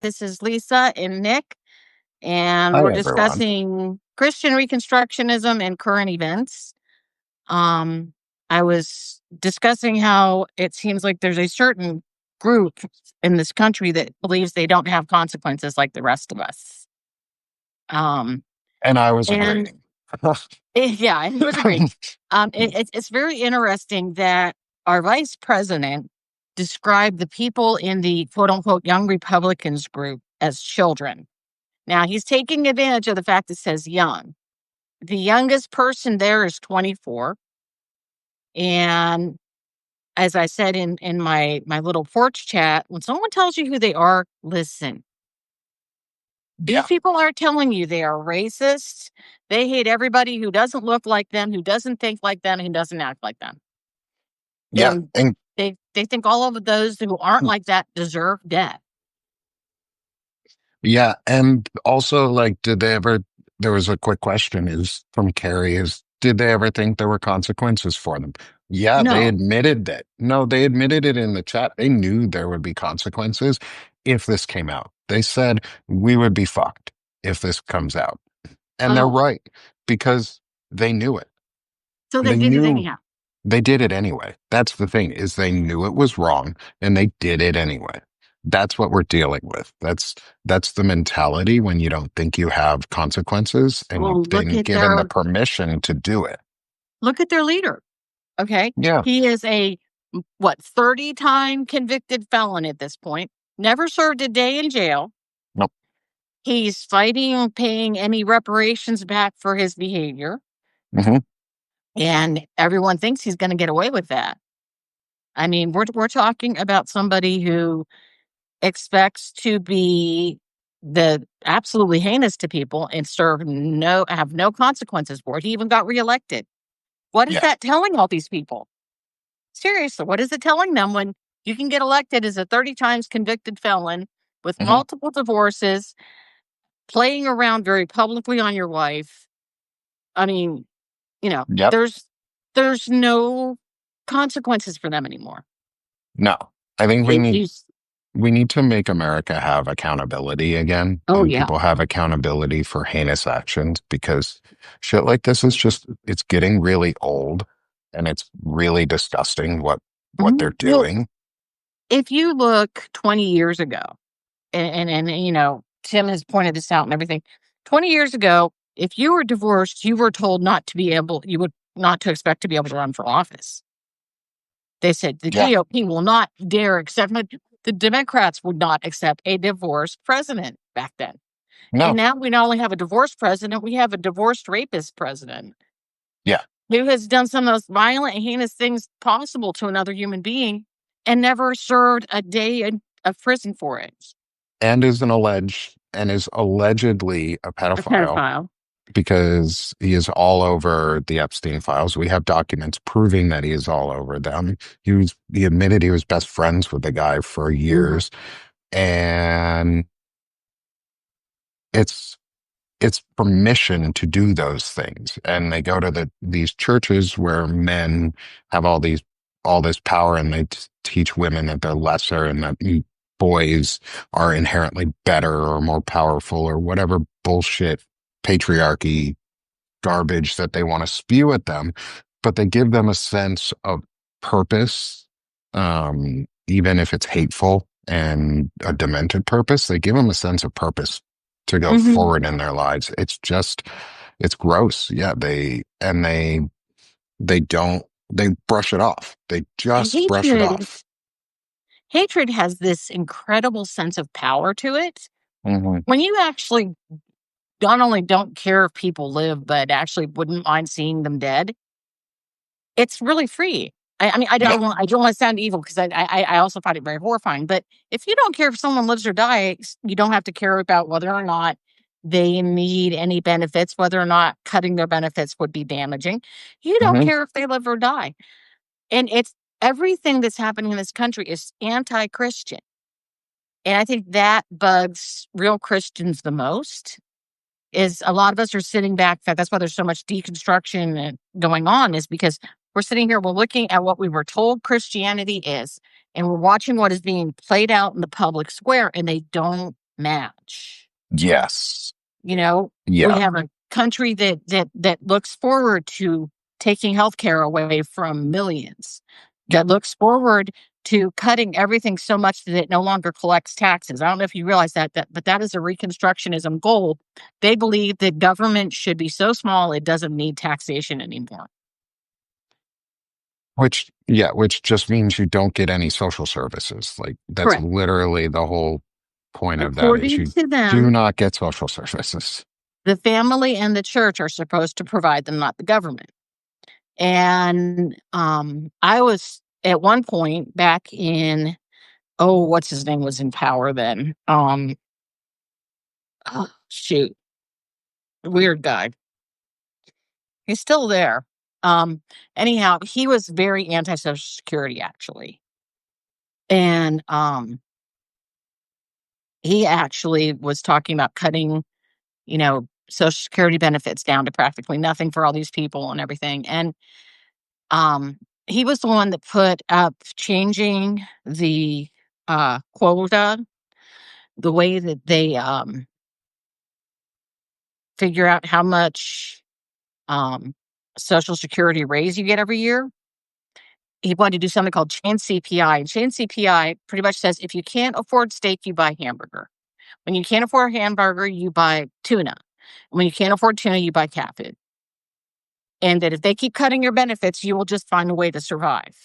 This is Lisa and Nick, and Hi, we're everyone. discussing Christian Reconstructionism and current events. Um, I was discussing how it seems like there's a certain group in this country that believes they don't have consequences like the rest of us. Um, And I was and agreeing. yeah, it was agreeing. It's very interesting that our vice president described the people in the quote unquote young Republicans group as children. Now he's taking advantage of the fact that it says young. The youngest person there is 24. And as I said in my little porch chat, when someone tells you who they are, listen. These Yeah. people aren't telling you they are racist. They hate everybody who doesn't look like them, who doesn't think like them, who doesn't act like them. Yeah. And And they think all of those who aren't like that deserve death. yeah. And also, like, did they ever, there was a quick question is from Carrie is, did they ever think there were consequences for them? Yeah, they No. admitted that. No, they admitted it in the chat. They knew there would be consequences if this came out. They said we would be fucked if this comes out. And they're Oh, right because they knew it. so they They did it knew anyhow. they did it anyway. That's the thing, is they knew it was wrong and they did it anyway. That's what we're dealing with. That's the mentality when you don't think you have consequences and Well, you've been given the permission to do it. look at their leader. Okay. Yeah. He is a what 30-time convicted felon at this point. Never served a day in jail. Nope. He's fighting paying any reparations back for his behavior. Hmm. And everyone thinks he's going to get away with that. I mean, we're talking about somebody who expects to be the absolutely heinous to people and have no consequences for it. He even got reelected. What is Yeah. that telling all these people? Seriously, what is it telling them when you can get elected as a 30 times convicted felon with Hmm. multiple divorces, playing around very publicly on your wife? I mean, Yep. there's no consequences for them anymore. No. I think we They need use we need to make America have accountability again Oh and yeah. people have accountability for heinous actions because shit like this is just it's getting really old and it's really disgusting what Mhm. they're Well, doing. if you look 20 years ago, and Tim has pointed this out and everything. 20 years ago, if you were divorced, you were told you would not to expect to be able to run for office. They said the Yeah. GOP will not dare accept, the Democrats would not accept a divorced president back then. And No. now we not only have a divorced president, we have a divorced rapist president Yeah. who has done some of the most violent, heinous things possible to another human being and never served a day of prison for it. And is allegedly a A pedophile pedophile. because he is all over the Epstein files. We have documents proving that he is all over them. He admitted he was best friends with the guy for Mhm. years. And it's it's permission to do those things. And they go to these churches where men have all this power and they teach women that they're lesser and that boys are inherently better or more powerful or whatever bullshit patriarchy garbage that they want to spew at them. But they give them a sense of purpose, even if it's hateful and a demented purpose. They give them a sense of purpose to go Mhm. forward in their lives. It's gross. Yeah, they don't, they brush it off. They just brush it Hatred off. hatred has this incredible sense of power to it. Hmm. When you actually not only don't care if people live, but actually wouldn't mind seeing them dead, it's really free. I mean, Yeah. I don't want to sound evil because I also find it very horrifying. But if you don't care if someone lives or dies, you don't have to care about whether or not they need any benefits, whether or not cutting their benefits would be damaging. You don't Hmm. care if they live or die. And it's everything that's happening in this country is anti-Christian. And I think that bugs real Christians the most is a lot of us are sitting back. In fact, that's why there's so much deconstruction going on is because we're sitting here, we're looking at what we were told Christianity is, and we're watching what is being played out in the public square, and they don't match. Yes. You know, we Yeah. have a country that looks forward to taking healthcare away from millions, Yeah. that looks forward to cutting everything so much that it no longer collects taxes. I don't know if you realize but that is a Reconstructionism goal. They believe that government should be so small it doesn't need taxation anymore. Which just means you don't get any social services. Like that's Correct. literally the whole point of that is According you to do them, not get social services. the family and the church are supposed to provide them, not the government. And I was at one point back in, oh, what's his name was in power then? Oh, shoot, weird guy. He's still there. Um, anyhow, he was very anti-social security actually. And he actually was talking about cutting, social security benefits down to practically nothing for all these people and everything. And um he was the one that put up changing the quota, the way that they figure out how much um social security raise you get every year. He wanted to do something called chain CPI. And chain CPI pretty much says if you can't afford steak, you buy hamburger. When you can't afford a hamburger, you buy tuna. When you can't afford tuna, you buy cat food. And that if they keep cutting your benefits, you will just find a way to survive.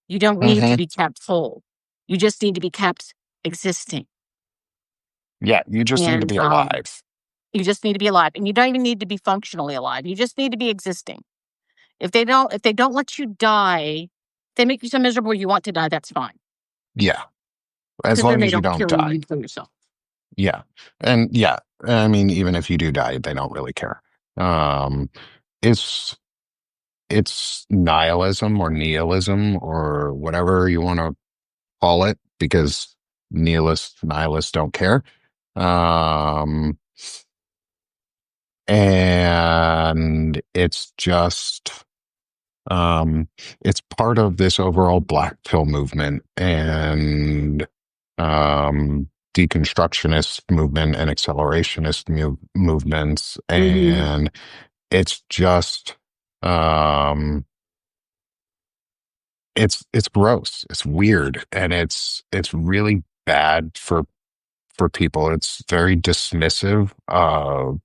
You don't need to Hmm. be kept full. You just need to be kept existing. Yeah, you just need to And be alive. you just need to be alive. And you don't even need to be functionally alive. You just need to be existing. If they don't let you die, they make you so miserable you want to die, that's fine. Yeah, as Because then long they as you don't don't kill you, die. you kill yourself. Yeah, and yeah, I mean, even if you do die, they don't really care. Um, it's it's nihilism or nihilism or whatever you want to call it, because nihilists don't care. Um, and it's just um, it's part of this overall black pill movement and deconstructionist movement and accelerationist movements, Hmm. and it's just um, it's gross, it's weird, and it's really bad for people. It's very dismissive of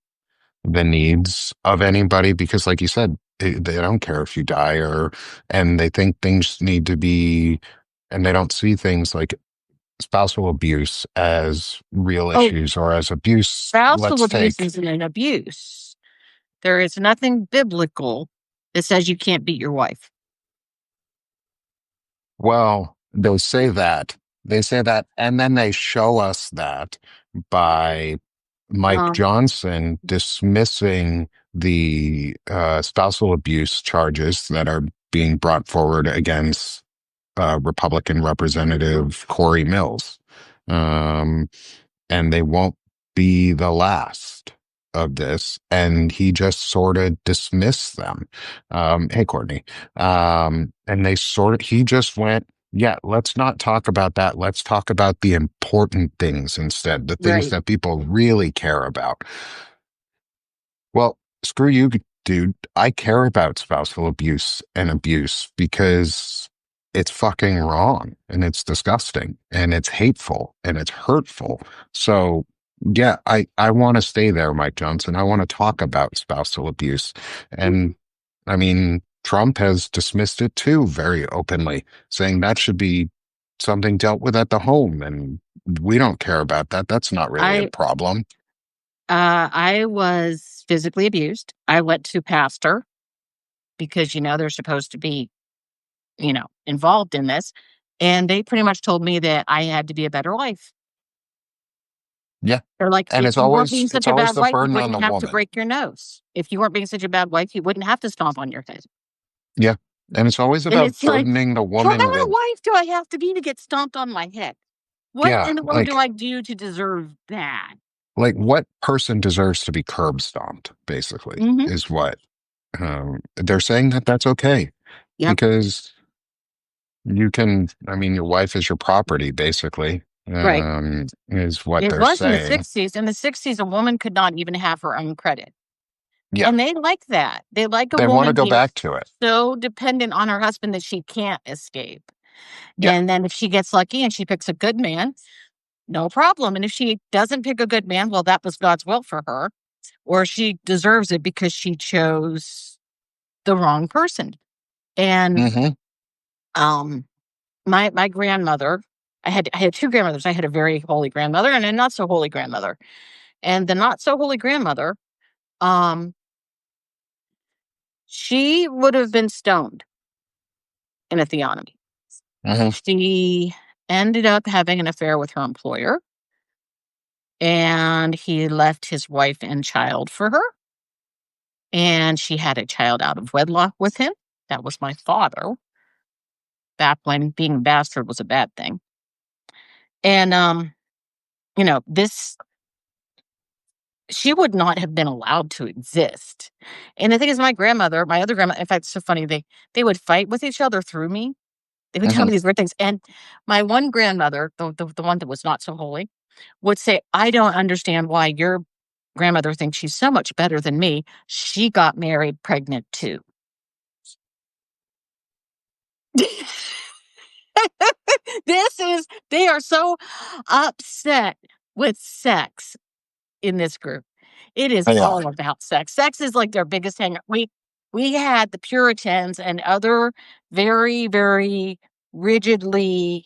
the needs of anybody because, like you said, they don't care if you die and they think things need to be, and they don't see things like spousal abuse as real Oh, issues or as abuse. spousal Let's abuse take, isn't an abuse. There is nothing biblical that says you can't beat your wife. well, they say that, and then they show us that by Mike Um, Johnson dismissing the spousal abuse charges that are being brought forward against Republican Representative Corey Mills. Um, and they won't be the last of this. And he just sort of dismissed them. Hey, Courtney. And he just went, yeah, let's not talk about that. Let's talk about the important things instead, the things right. that people really care about. Well, screw you, dude. I care about spousal abuse and abuse because it's fucking wrong and it's disgusting and it's hateful and it's hurtful. So, yeah, I want to stay there, Mike Johnson. I want to talk about spousal abuse. Mhm. And I mean, Trump has dismissed it too very openly, saying that should be something dealt with at the home. And we don't care about that. That's not really a I problem. I was physically abused. I went to pastor because they're supposed to be involved in this, and they pretty much told me that I had to be a better wife. Yeah. They're like, And if you weren't being it's such a always bad the wife, you burden on the wouldn't have to woman. break your nose. If you weren't being such a bad wife, you wouldn't have to stomp on your head. Yeah. And it's always And about it's like, burdening the how bad woman a with, wife do I have to be to get stomped on my head? What yeah, in the world do I do to deserve that? like what person deserves to be curb stomped, basically, Hmm. is what they're saying, that that's okay Yep. because you can, I mean, your wife is your property, basically. Right. is what It they're was in the saying. 60s. In the 60s, a woman could not even have her own credit. Yeah, And they like that. They like a they want to woman go being back to it. so dependent on her husband that she can't escape. Yeah. And then if she gets lucky and she picks a good man, no problem. And if she doesn't pick a good man, well, that was God's will for her, or she deserves it because she chose the wrong person. And Hmm. um my grandmother, I had two grandmothers. I had a very holy grandmother and a not so holy grandmother. And the not so holy grandmother, um, she would have been stoned in a theonomy. Hmm. She ended up having an affair with her employer, and he left his wife and child for her. And she had a child out of wedlock with him. That was my father, back when being a bastard was a bad thing. And this she would not have been allowed to exist. And the thing is, my other grandma, in fact, it's so funny, they would fight with each other through me. They would tell Hmm. me these weird things. And my one grandmother, the one that was not so holy, would say, I don't understand why your grandmother thinks she's so much better than me. She got married pregnant too. They are so upset with sex in this group. It is They are. all about sex. Sex is like their biggest hang. We had the Puritans and other very, very rigidly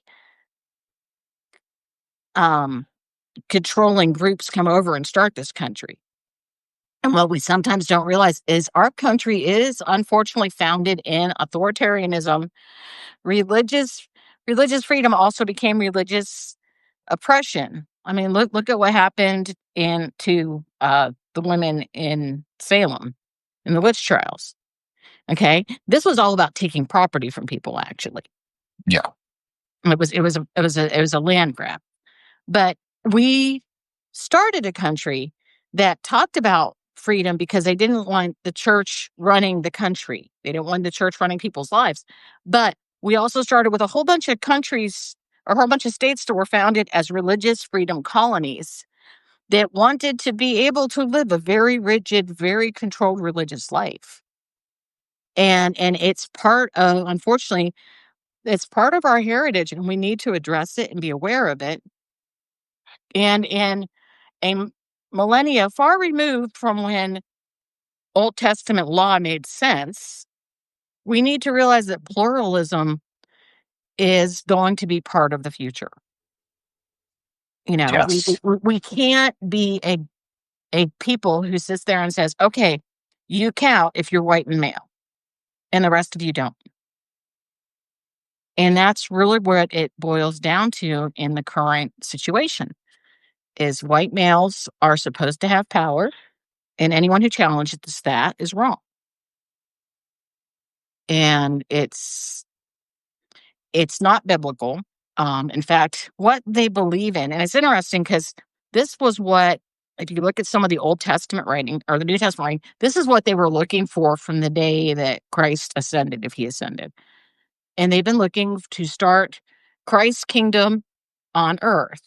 um controlling groups come over and start this country. And what we sometimes don't realize is our country is unfortunately founded in authoritarianism. Religious religious freedom also became religious oppression. I mean, look at what happened to the women in Salem in the witch trials. Okay, this was all about taking property from people. Actually, Yeah. it was a land grab. But we started a country that talked about freedom because they didn't want the church running the country. They didn't want the church running people's lives. But we also started with a whole bunch of countries or a whole bunch of states that were founded as religious freedom colonies that wanted to be able to live a very rigid, very controlled religious life. And it's part of, unfortunately, it's part of our heritage, and we need to address it and be aware of it. And in millennia far removed from when Old Testament law made sense, we need to realize that pluralism is going to be part of the future. Yes. We can't be a people who sits there and says, okay, you count if you're white and male, and the rest of you don't. And that's really what it boils down to in the current situation is white males are supposed to have power, and anyone who challenges that is wrong. And it's not biblical. In fact, what they believe in, and it's interesting because this was what, if you look at some of the Old Testament writing or the New Testament writing, this is what they were looking for from the day that Christ ascended, if he ascended. And they've been looking to start Christ's kingdom on earth.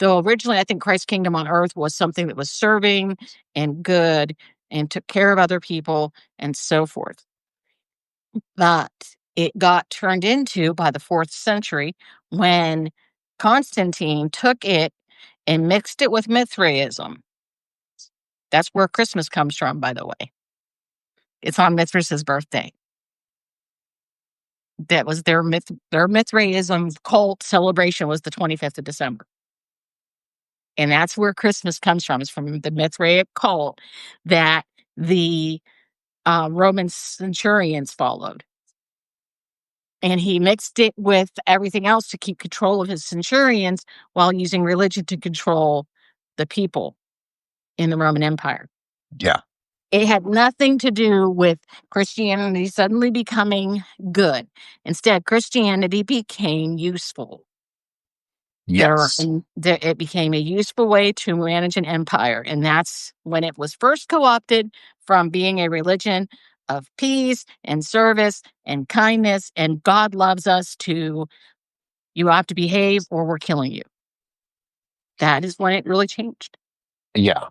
Though originally, I think Christ's kingdom on earth was something that was serving and good and took care of other people and so forth. But it got turned into by the 4th century when Constantine took it and mixed it with Mithraism. That's where Christmas comes from, by the way. It's on Mithras' birthday. That was their Mithraism cult celebration was the 25th of December. And that's where Christmas comes from. It's from the Mithraic cult that the Roman centurions followed. And he mixed it with everything else to keep control of his centurions while using religion to control the people in the Roman Empire. Yeah. It had nothing to do with Christianity suddenly becoming good. Instead, Christianity became useful. Yes. It became a useful way to manage an empire. And that's when it was first co opted from being a religion of peace and service and kindness. And God loves us to You have to behave or we're killing you. That is when it really changed. Yeah.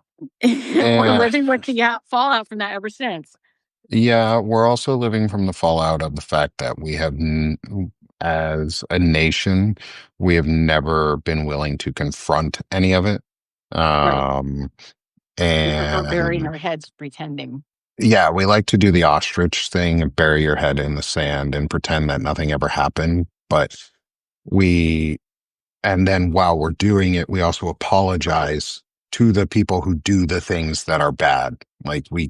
We're And living with the fallout from that ever since. yeah, we're also living from the fallout of the fact that as a nation, we have never been willing to confront any of it. Right. Um, We're burying and our heads pretending. yeah, we like to do the ostrich thing and bury your head in the sand and pretend that nothing ever happened. But we, and then while we're doing it, we also apologize to the people who do the things that are bad. Like we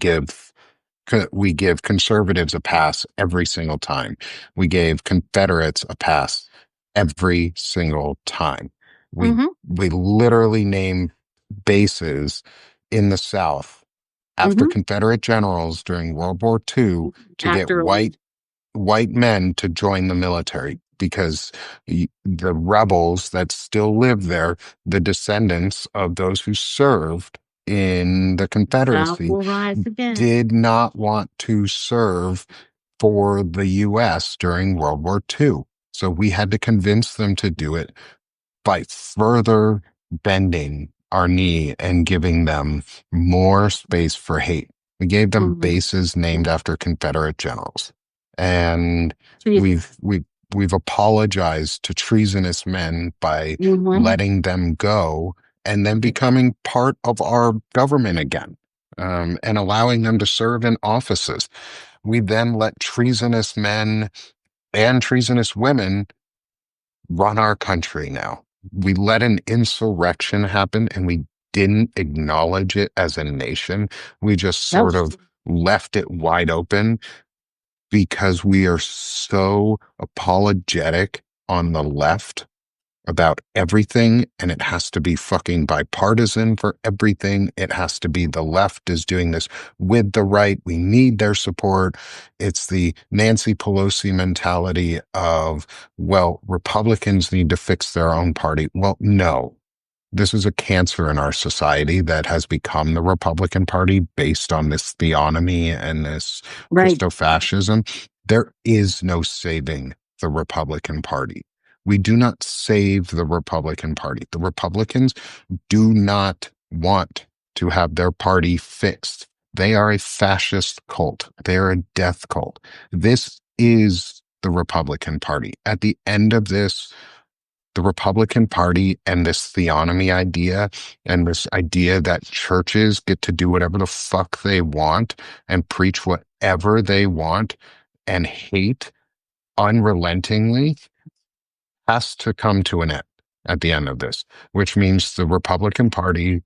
give conservatives a pass every single time. We gave Confederates a pass every single time. We Hmm. we literally name bases in the South after Hmm. Confederate generals during World War II to get After white men to join the military because the rebels that still live there, the descendants of those who served in the the South Confederacy, will rise again. did not want to serve for the US during World War II. So we had to convince them to do it by further bending our knee and giving them more space for hate. We gave them Hmm. bases named after Confederate generals. And Jesus. we've apologized to treasonous men by Hmm. letting them go and then becoming part of our government again, and allowing them to serve in offices. We then let treasonous men and treasonous women run our country now. We let an insurrection happen and we didn't acknowledge it as a nation. We just Nope. sort of left it wide open because we are so apologetic on the left about everything, and it has to be fucking bipartisan for everything. It has to be the left is doing this with the right. We need their support. It's the Nancy Pelosi mentality of, well, Republicans need to fix their own party. Well, no. This is a cancer in our society that has become the Republican Party based on this theonomy and this Right. Christofascism. There is no saving the Republican Party. We do not save the Republican Party. The Republicans do not want to have their party fixed. They are a fascist cult. They are a death cult. This is the Republican Party. At the end of this, the Republican Party and this theonomy idea and this idea that churches get to do whatever the fuck they want and preach whatever they want and hate unrelentingly has to come to an end at the end of this, which means the Republican Party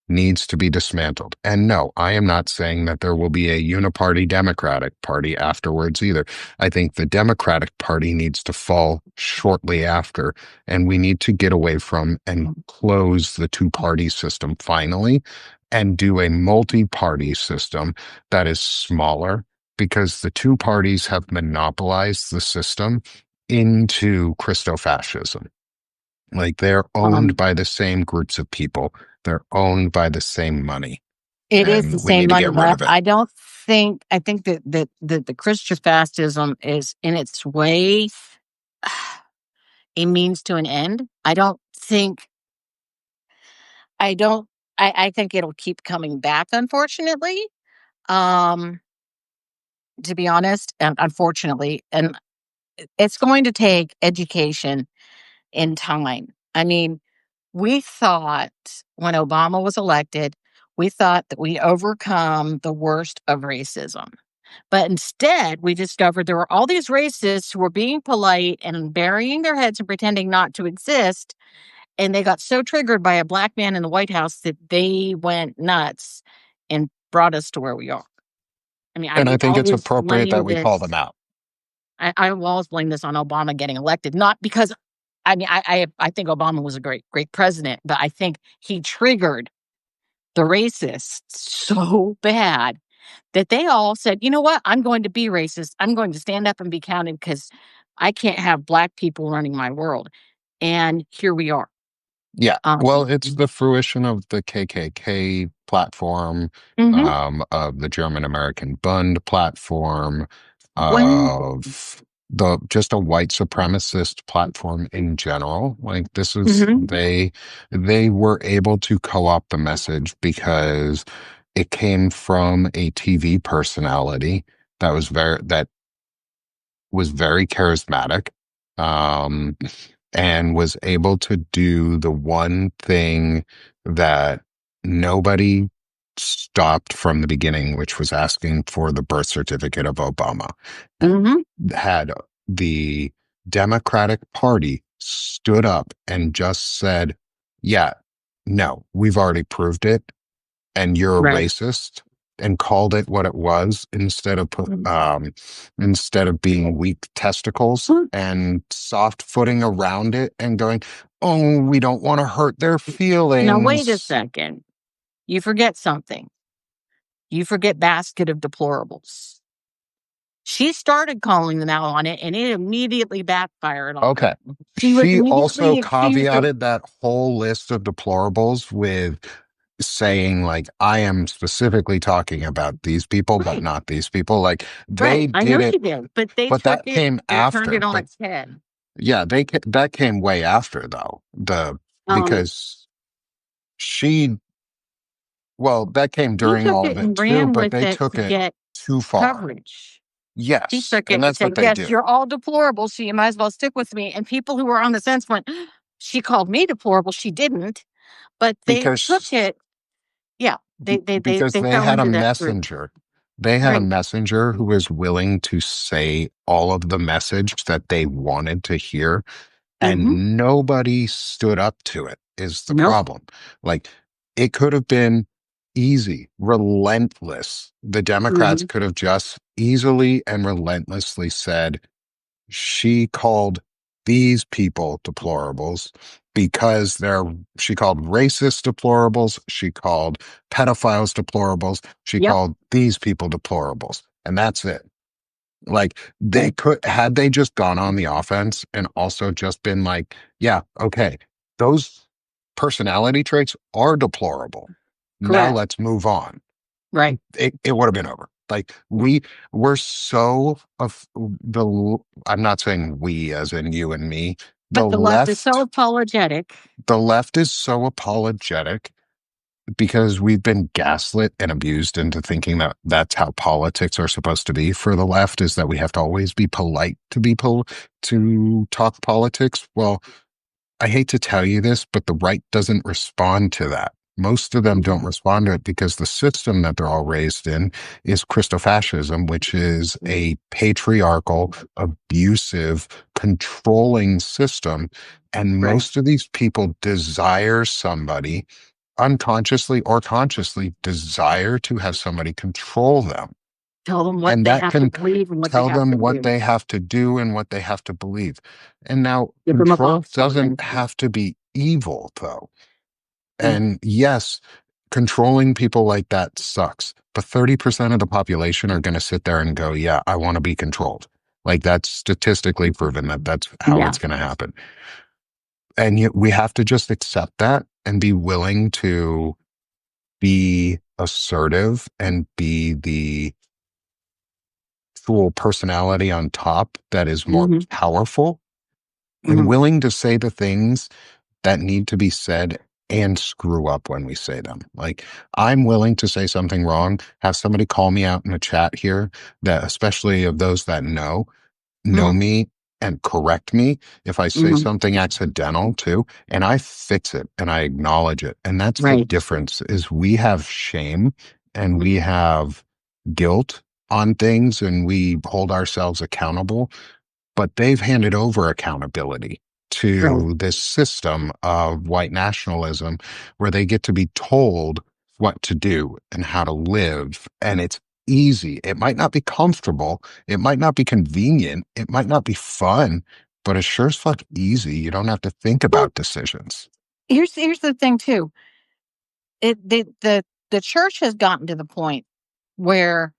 needs to be dismantled. And no, I am not saying that there will be a uniparty Democratic Party afterwards either. I think the Democratic Party needs to fall shortly after, and we need to get away from and close the two-party system finally and do a multi-party system that is smaller because the two parties have monopolized the system into Christofascism. Like they're owned Um, by the same groups of people. They're owned by the same money, it is the and we same need to money, get rid but of it. I think that the Christian fascism is in its way a means to an end. I don't, I think it'll keep coming back, unfortunately. Um, to be honest, and unfortunately, and it's going to take education and time. I mean, we thought when Obama was elected, we thought that we overcome the worst of racism. But instead, we discovered there were all these racists who were being polite and burying their heads and pretending not to exist. And they got so triggered by a black man in the White House that they went nuts and brought us to where we are. I mean, I And I will think it's always appropriate that blame we call this. them out. I will always blame this on Obama getting elected, not because I think Obama was a great president, but I think he triggered the racists so bad that they all said, "You know what? I'm going to be racist. I'm going to stand up and be counted because I can't have black people running my world." And here we are. Yeah. Um, Well, it's the fruition of the KKK platform, mhm. of the German American Bund platform, When of. the just a white supremacist platform in general. Like this is Hmm. they were able to co-opt the message because it came from a TV personality that was very charismatic, um, and was able to do the one thing that nobody stopped from the beginning, which was asking for the birth certificate of Obama. Hmm. Had the Democratic Party stood up and just said, yeah, no, we've already proved it, and you're a Right. racist, and called it what it was instead of being weak testicles and soft footing around it and going, oh, we don't want to hurt their Now, wait a feelings. second. You forget something. You forget basket of deplorables. She started calling them out on it, and it immediately backfired on her. Okay. She was She also immediately accused of caveated that whole list of deplorables with saying, like, I am specifically talking about these people, but right, not these people. Like, they right. I did know it, she did, but they but took that it came and turned after. it on But its head. yeah, that came way after, though. Um, Because she, well, that came she during took all it of it and too, ran but with they it took to it get too far. coverage. She Yes. took And it and that's what said, they "Yes, do. you're all deplorable, so you might as well stick with me." And people who were on the fence went, "She called me deplorable." She didn't, but they took Because it. Yeah, because they they fell had a into that group. messenger. They had a Right. messenger who was willing to say all of the message that they wanted to hear, Hmm. and nobody stood up to it, is the Nope. problem. Like, it could have been easy, relentless. The Democrats Hmm. could have just easily and relentlessly said, she called these people deplorables because she called racist deplorables, she called pedophiles deplorables, she Yep. called these people deplorables, and that's it. Like, they Right. could, had they just gone on the offense and also just been like, yeah, okay, those personality traits are deplorable, now Correct. let's move on, Right. it would have been over. Like, we're so of I'm not saying we as in you and me. The But the left is so left, apologetic. the left is so apologetic because we've been gaslit and abused into thinking that that's how politics are supposed to be for the left, is that we have to always be polite to to talk politics. Well, I hate to tell you this, but the right doesn't respond to that. Most of them don't Mhm. respond to it because the system that they're all raised in is Christofascism, which is a patriarchal, abusive, controlling system. And Right. most of these people desire somebody, unconsciously or consciously, desire to have somebody control them. Tell them what And they that have to can believe and what they tell have to them what do. they have to do and what they have to believe. And now, Give them a control box to live doesn't in. have to be evil, though. Mm. And yes, controlling people like that sucks. But 30% of the population are going to sit there and go, yeah, I want to be controlled. Like, that's statistically proven that that's how Yeah. it's going to happen. And yet we have to just accept that and be willing to be assertive and be the full personality on top that is more Hmm. powerful, and Hmm. willing to say the things that need to be said and screw up when we say them. Like, I'm willing to say something wrong, have somebody call me out in a chat here, that especially of those that know Hmm. me, and correct me if I say Hmm. something accidental too, and I fix it and I acknowledge it. And that's the Right. difference, is we have shame and we have guilt on things and we hold ourselves accountable, but they've handed over accountability Right. to this system of white nationalism where they get to be told what to do and how to live. And it's easy. It might not be comfortable. It might not be convenient. It might not be fun, but it's sure as fuck easy. You don't have to think Well, about decisions. here's the thing too. The church has gotten to the point where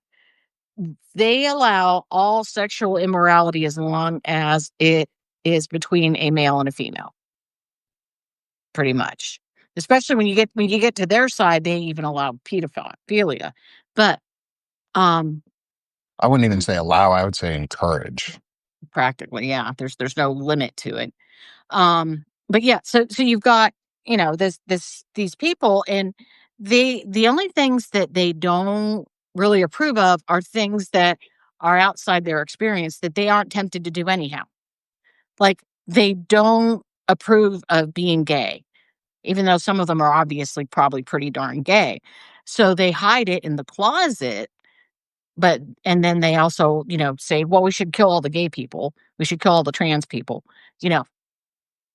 they allow all sexual immorality as long as it is between a male and a female, pretty much. Especially when you get to their side, they even allow pedophilia. But um I wouldn't even say allow, I would say encourage. practically, yeah. There's no limit to it. But yeah, so you've got, these people, and the only things that they don't really approve of are things that are outside their experience that they aren't tempted to do anyhow. Like, they don't approve of being gay, even though some of them are obviously probably pretty darn gay. So they hide it in the closet, but and then they also, say, well, we should kill all the gay people. We should kill all the trans people, you know,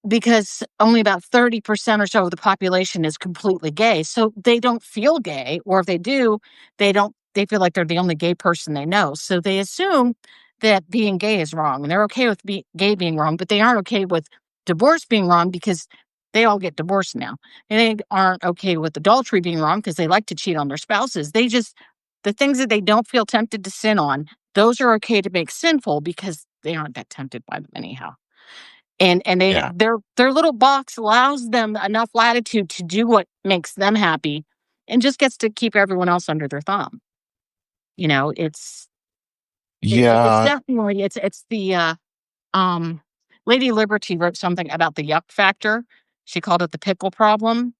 because only about 30% or so of the population is completely gay. So they don't feel gay, or if they do, they feel like they're the only gay person they know. So they assume that being gay is wrong, and they're okay with gay being wrong, but they aren't okay with divorce being wrong because they all get divorced now. And they aren't okay with adultery being wrong because they like to cheat on their spouses. The things that they don't feel tempted to sin on, those are okay to make sinful because they aren't that tempted by them anyhow. And Yeah. their little box allows them enough latitude to do what makes them happy, and just gets to keep everyone else under their thumb. You know, it's Yeah. definitely, it's the, um Lady Liberty wrote something about the yuck factor. She called it the pickle problem,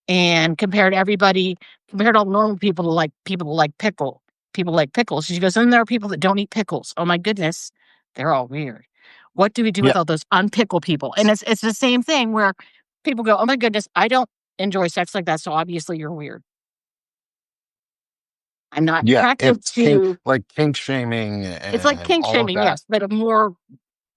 and compared all normal people to, like, people like pickles. She goes, "And there are people that don't eat pickles. Oh my goodness, they're all weird. What do we do with Yeah. all those unpickled people?" And it's the same thing where people go, "Oh my goodness, I don't enjoy sex like that, so obviously you're weird. I'm not Yeah. attracted It's to." kink shaming It's like and kink all of shaming, that, yes, but a more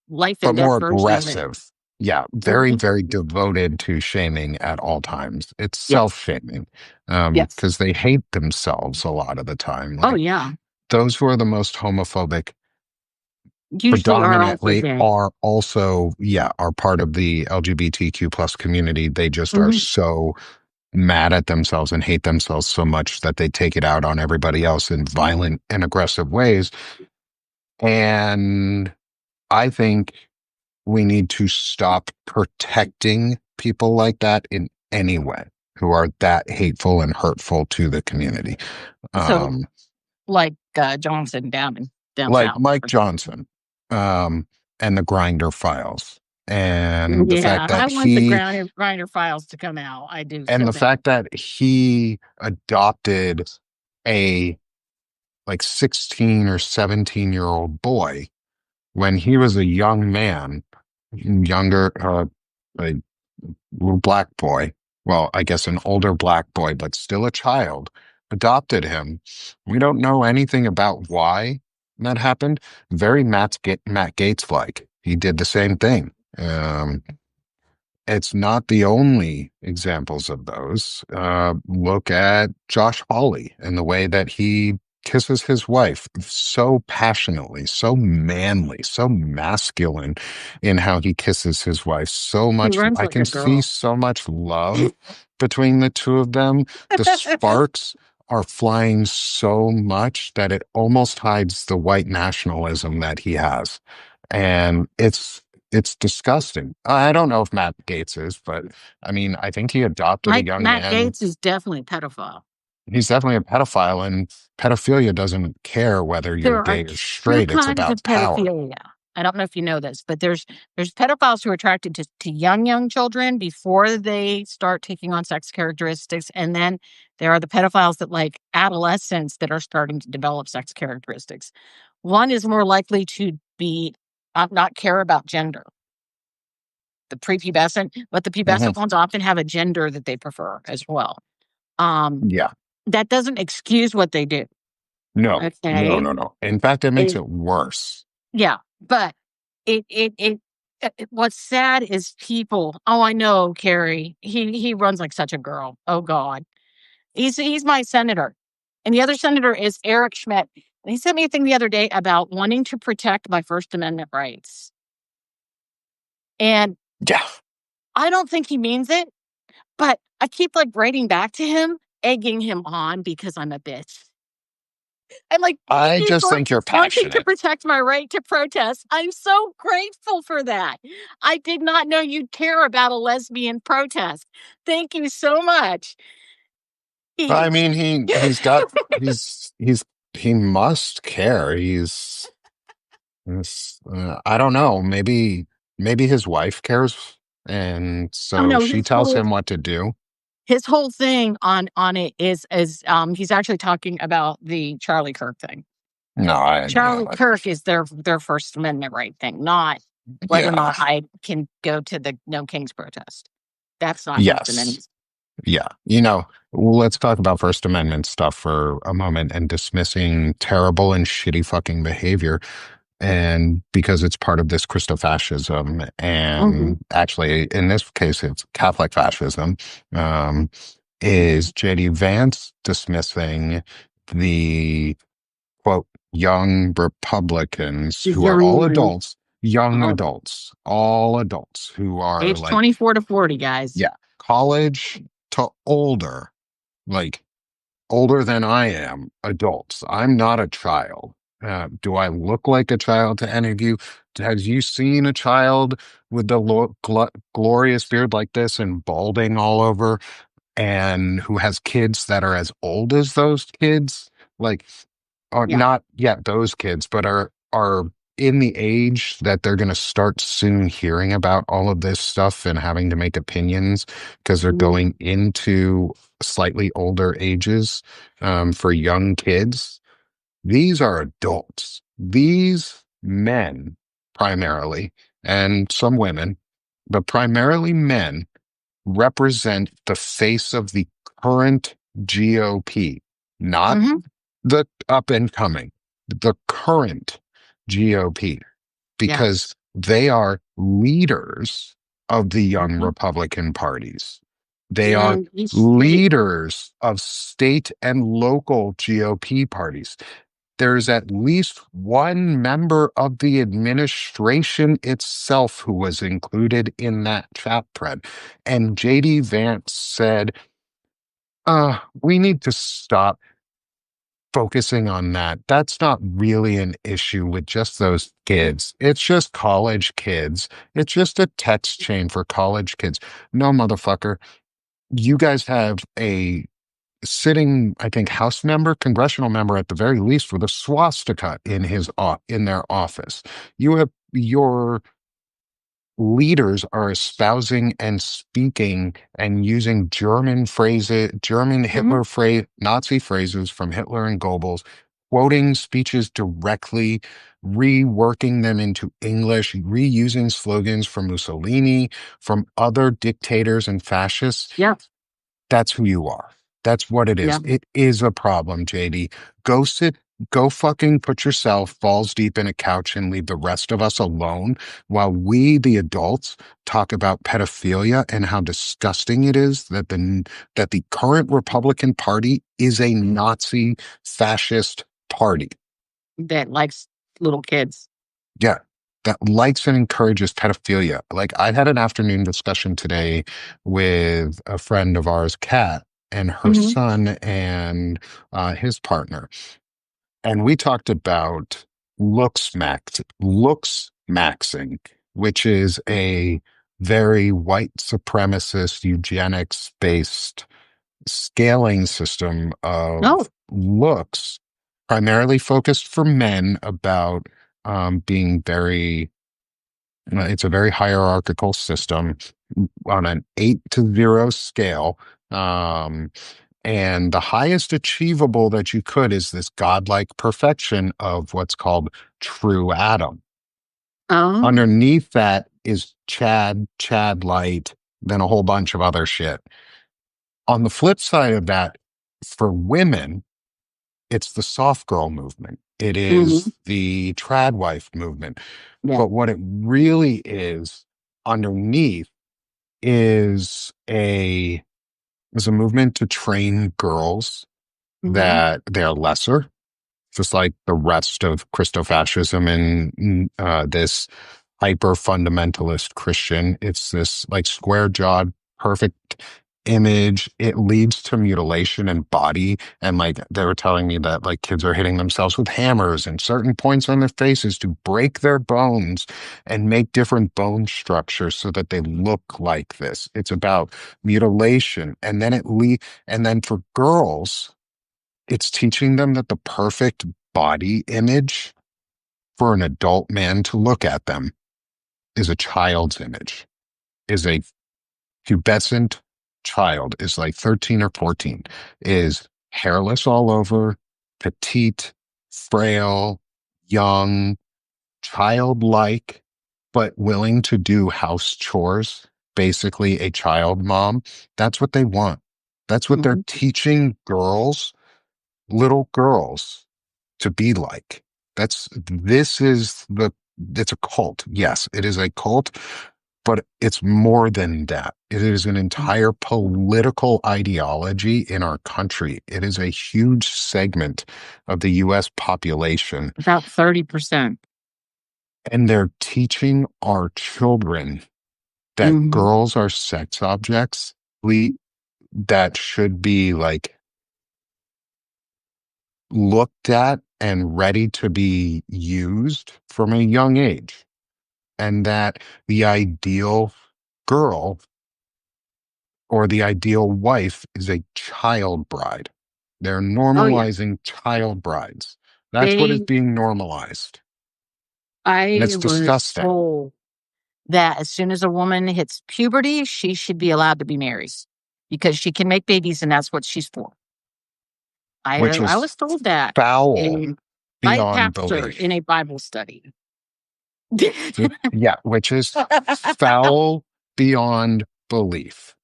life but and death more version of it. aggressive. Yeah. Very, Mhm. very devoted to shaming at all times. It's Yes. self-shaming, Yes. because they hate themselves a lot of the time. Oh, Like yeah. those who are the most homophobic Usually are also predominantly gay. are also, yeah, are part of the LGBTQ plus community. They just are Mhm. so mad at themselves and hate themselves so much that they take it out on everybody else in violent and aggressive ways. And I think we need to stop protecting people like that in any way who are that hateful and hurtful to the community. So, Um, like, Johnson down like south. Mike Johnson, um, and the Grinder files, and the fact Yeah, that I want the he Grinder files to come out. I do and so the bad. fact that he adopted a like 16 or 17-year-old boy when he was a young man, younger, a little black boy, well, I guess an older black boy, but still a child, adopted him. We don't know anything about why that happened. Very Matt Gates like. He did the same thing. It's not the only examples of those. Look at Josh Hawley and the way that he kisses his wife so passionately, so manly, so masculine in how he kisses his wife. So He much, runs I like can a see girl. so much love between the two of them. The sparks are flying so much that it almost hides the white nationalism that he has. And it's disgusting. I don't know if Matt Gates is, but I mean, I think he adopted a young Matt man. Gates is definitely a pedophile. He's definitely a pedophile, and pedophilia doesn't care whether you're There are gay or two straight. It's kinds about of power. pedophilia. I don't know if you know this, but there's pedophiles who are attracted to young children before they start taking on sex characteristics, and then there are the pedophiles that like adolescents that are starting to develop sex characteristics. One is more likely to be not care about gender, the prepubescent, but the Mhm. pubescent ones often have a gender that they prefer as well. Um, Yeah. that doesn't excuse what they do. No, no, Okay. no, no. In fact, it makes It, it worse. yeah, but what's sad is people. Oh, I know, Carrie. He runs like such a girl. Oh God, he's my senator, and the other senator is Eric Schmidt. And he sent me a thing the other day about wanting to protect my First Amendment rights, and Yeah. I don't think he means it. But I keep, like, writing back to him, egging him on because I'm a bitch. I'm like, "Thank I you just for think you're wanting to passionate. protect my right to protest. I'm so grateful for that. I did not know you'd care about a lesbian protest. Thank you so much." He I mean, he must care. I don't know. Maybe his wife cares, and Oh so no, she tells him what to do. his whole thing on it is he's actually talking about the Charlie Kirk thing. No, I Charlie know. Kirk is their First Amendment right thing, not whether or Yeah. not I can go to the No Kings protest. That's not First Yes. Amendment. Yeah. Let's talk about First Amendment stuff for a moment and dismissing terrible and shitty fucking behavior. And because it's part of this Christofascism, Mhm. and actually, in this case, it's Catholic fascism, um, is JD Vance dismissing the quote, young Republicans The who are all young, adults, young uh, adults, all adults who are age like, 24 to 40, guys. yeah, college to older, like older than I am, adults. I'm not a child. Do I look like a child to any of you? Has you seen a child with the glorious beard like this and balding all over, and who has kids that are as old as those kids? Like, are Yeah. not yet those kids, but are in the age that they're going to start soon hearing about all of this stuff and having to make opinions because they're Mhm. going into slightly older ages for young kids. These are adults. These men, primarily, and some women, but primarily men, represent the face of the current GOP, not Mhm. the up and coming, the current GOP, Yeah. because they are leaders of the young Mhm. Republican parties. They are And each city. leaders of state and local GOP parties. There's at least one member of the administration itself who was included in that chat thread. And JD Vance said, we need to stop focusing on that. That's not really an issue with just those kids. It's just college kids. It's just a text chain for college kids. No, motherfucker. You guys have a sitting, I think, House member, congressional member at the very least, with a swastika in in their office. You have your leaders are espousing and speaking and using German phrases, German Mhm. Hitler phrase, Nazi phrases from Hitler and Goebbels, quoting speeches directly, reworking them into English, reusing slogans from Mussolini, from other dictators and fascists. Yeah. That's who you are. That's what it is. Yeah. It is a problem, JD. Go sit, go fucking put yourself balls deep in a couch and leave the rest of us alone while we, the adults, talk about pedophilia and how disgusting it is that the current Republican Party is a Nazi fascist party. That likes little kids. Yeah. That likes and encourages pedophilia. Like I had an afternoon discussion today with a friend of ours, Kat, and her Mhm. son and his partner. And we talked about looks maxing, which is a very white supremacist eugenics based scaling system No. of looks, primarily focused for men about being very, it's a very hierarchical system on an 8 to 0 scale. Um, and the highest achievable that you could is this godlike perfection of what's called true Adam. Oh. Underneath that is Chad light, then a whole bunch of other shit. On the flip side of that, for women, it's the soft girl movement. It Mhm. is the trad wife movement. Yeah. But what it really is underneath is a movement to train girls Mhm. that they're lesser, just like the rest of Christofascism and this hyper fundamentalist Christian. It's this like square jawed, perfect image. It leads to mutilation and body. And like they were telling me that like kids are hitting themselves with hammers and certain points on their faces to break their bones and make different bone structures so that they look like this. It's about mutilation. And then and then for girls, it's teaching them that the perfect body image for an adult man to look at them is a child's image, is a pubescent child, is like 13 or 14, is hairless all over, petite, frail, young, childlike, but willing to do house chores, basically a child mom. That's what they want. That's what they're Mhm. teaching little girls to be like. This is it's a cult. Yes, it is a cult, but it's more than that. It is an entire political ideology in our country. It is a huge segment of the US population, About 30%. and they're teaching our children that Mhm. girls are sex objects that should be like looked at and ready to be used from a young age. And that the ideal girl or the ideal wife is a child bride. They're Oh, yeah. normalizing child brides. That's what is They being normalized. And I it's was disgusting, told that as soon as a woman hits puberty, she should be allowed to be married because she can make babies and that's what she's for. which I is was told that foul in by a beyond pastor in belief. a Bible study. Yeah, which is foul beyond belief.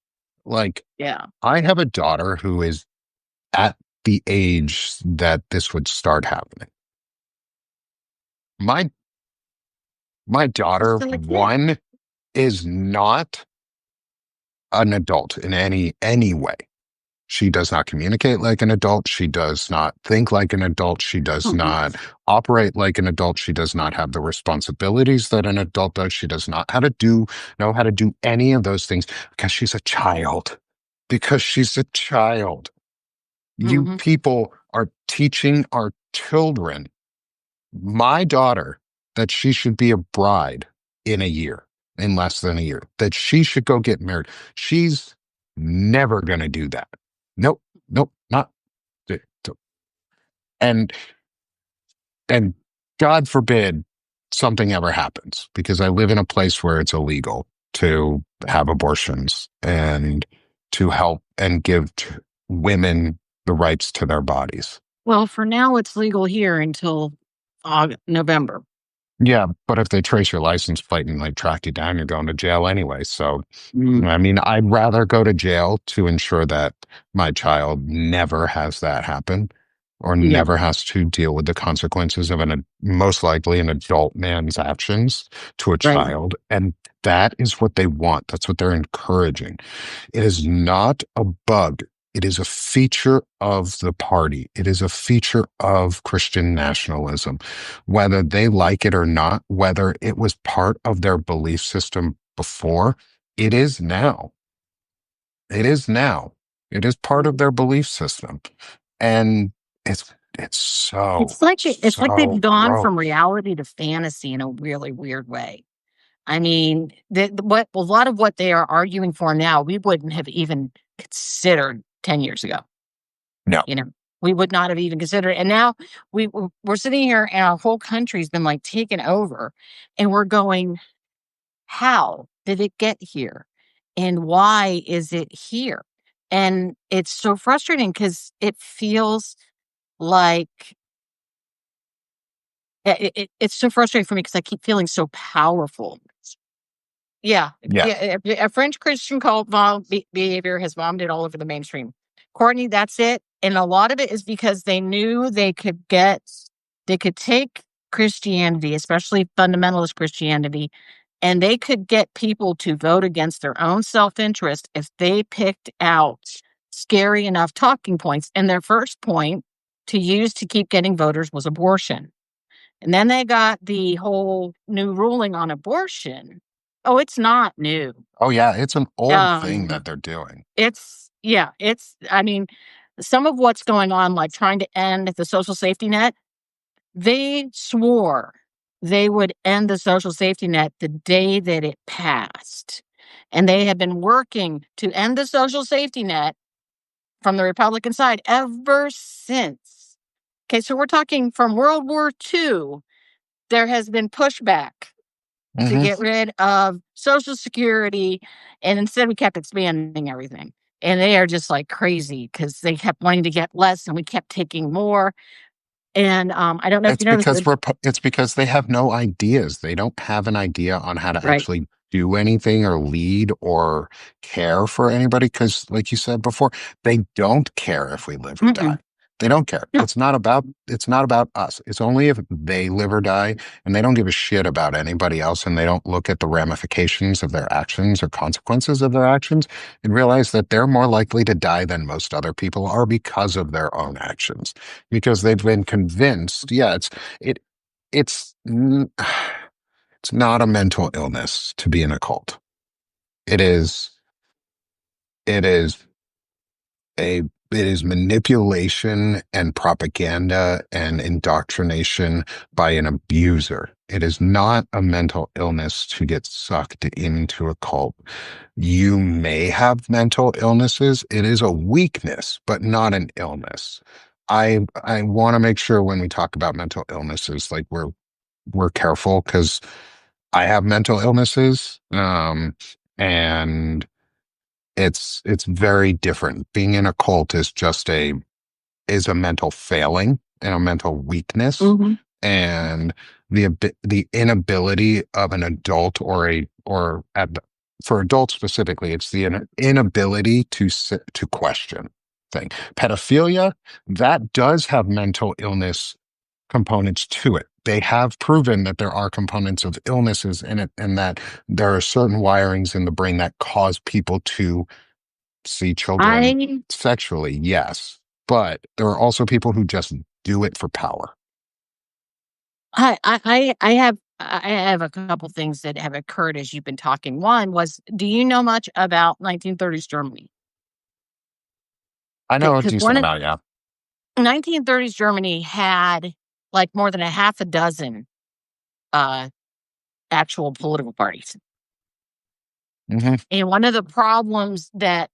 Like, Yeah. I have a daughter who is at the age that this would start happening. My my She's daughter, still a kid. one, is not an adult in any way. She does not communicate like an adult. She does not think like an adult. She does Mm-mm. not operate like an adult. She does not have the responsibilities that an adult does. She does not know how to do any of those things because she's a child. Because she's a child. You Mhm. people are teaching our children, my daughter, that she should be a bride in a year, in less than a year, that she should go get married. She's never going to do that. Nope, nope, not. And and God forbid something ever happens because I live in a place where it's illegal to have abortions and to help and give women the rights to their bodies. Well, for now, it's legal here until November. Yeah, but if they trace your license plate and like track you down, you're going to jail anyway. So, Mm. I mean, I'd rather go to jail to ensure that my child never has that happen or Yeah. never has to deal with the consequences of most likely an adult man's actions to a Right. child. And that is what they want. That's what they're encouraging. It is not a bug. It is a feature of the party. It is a feature of Christian nationalism. Whether they like it or not, whether it was part of their belief system before, it is now. It is now. It is part of their belief system. And it's so, It's like they've so gone from gross. reality to fantasy in a really weird way. I mean, what a lot of what they are arguing for now, we wouldn't have even considered 10 years ago. No. You know, we would not have even considered. And now we're sitting here, and our whole country's been like taken over, and we're going, how did it get here, and why is it here? And it's so frustrating because it feels like it's so frustrating for me because I keep feeling so powerful. Yeah, Yeah. yeah, a French Christian cult behavior has vomited all over the mainstream. Courtney, that's it, and a lot of it is because they knew they could take Christianity, especially fundamentalist Christianity, and they could get people to vote against their own self-interest if they picked out scary enough talking points, and their first point to use to keep getting voters was abortion. And then they got the whole new ruling on abortion. Oh, it's not new. Oh, yeah. It's an old thing Um, that they're doing. I mean, some of what's going on, like trying to end the social safety net, they swore they would end the social safety net the day that it passed. And they have been working to end the social safety net from the Republican side ever since. Okay, so we're talking from World War II. there has been pushback to Hmm. get rid of Social Security, and instead we kept expanding everything. And they are just like crazy because they kept wanting to get less, and we kept taking more. And I don't know if It's you noticed, because but it's because they have no ideas. They don't have an idea on how to right. actually do anything or lead or care for anybody. Because, like you said before, they don't care if we live or die. Mm-mm. They don't care. No, It's not about us. It's only if they live or die, and they don't give a shit about anybody else, and they don't look at the ramifications of their actions or consequences of their actions and realize that they're more likely to die than most other people are because of their own actions, because they've been convinced. Yeah, it it's n- it's not a mental illness to be in a cult. It is it is a it is manipulation and propaganda and indoctrination by an abuser. It is not a mental illness to get sucked into a cult. You may have mental illnesses. It is a weakness, but not an illness. I want to make sure when we talk about mental illnesses, like we're careful because I have mental illnesses, and it's very different. Being in a cult is just a mental failing and a mental weakness, mhm. and the inability of an adult for adults specifically, it's the inability to question thing. Pedophilia, that does have mental illness components to it. They have proven that there are components of illnesses in it, and that there are certain wirings in the brain that cause people to see children I sexually, yes. But there are also people who just do it for power. I have a couple things that have occurred as you've been talking. One was, do you know much about 1930s Germany? I know a Because decent amount, yeah. 1930s Germany had like more than a half a dozen uh, actual political parties. Hmm. And one of the problems that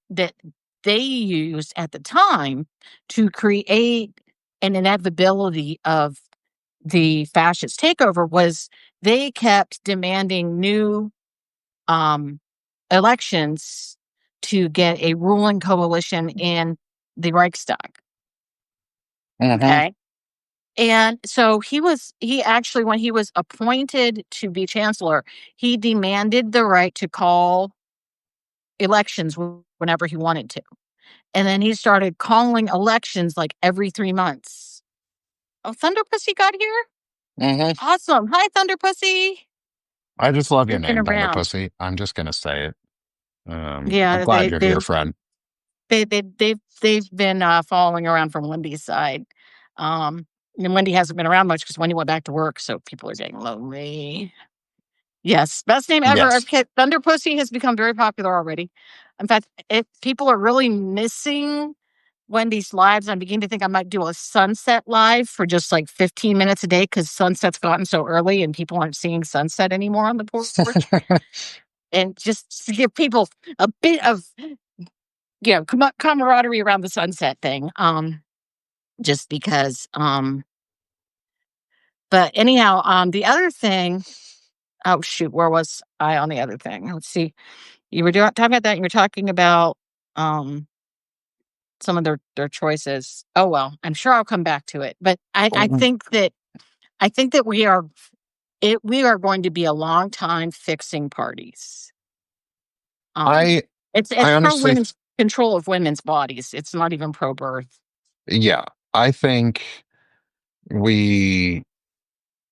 they used at the time to create an inevitability of the fascist takeover was they kept demanding new um, elections to get a ruling coalition in the Reichstag. Hmm. Okay. And so he actually, when he was appointed to be chancellor, he demanded the right to call elections whenever he wanted to. And then he started calling elections like every 3 months. Oh, Thunder Pussy got here? Hmm. Awesome. Hi, Thunder Pussy. I just love your They've been name, Thunder around. Pussy. I'm just gonna say it. I'm Yeah, glad you're here, friend. they've been following around from Wendy's side. Um, and Wendy hasn't been around much because Wendy went back to work, so people are getting lonely. Yes, best name ever. Yes. Thunder Pussy has become very popular already. In fact, if people are really missing Wendy's lives, I'm beginning to think I might do a sunset live for just like 15 minutes a day because sunset's gotten so early and people aren't seeing sunset anymore on the porch. And just to give people a bit of camaraderie around the sunset thing. Just because. But anyhow, the other thing. Oh shoot, where was I on the other thing? Let's see. You were talking about that. You were talking about um some of their choices. Oh well, I'm sure I'll come back to it. But I think that we are going to be a long time fixing parties. Um, I it's I pro honestly, women's control of women's bodies. It's not even pro birth. yeah, I think we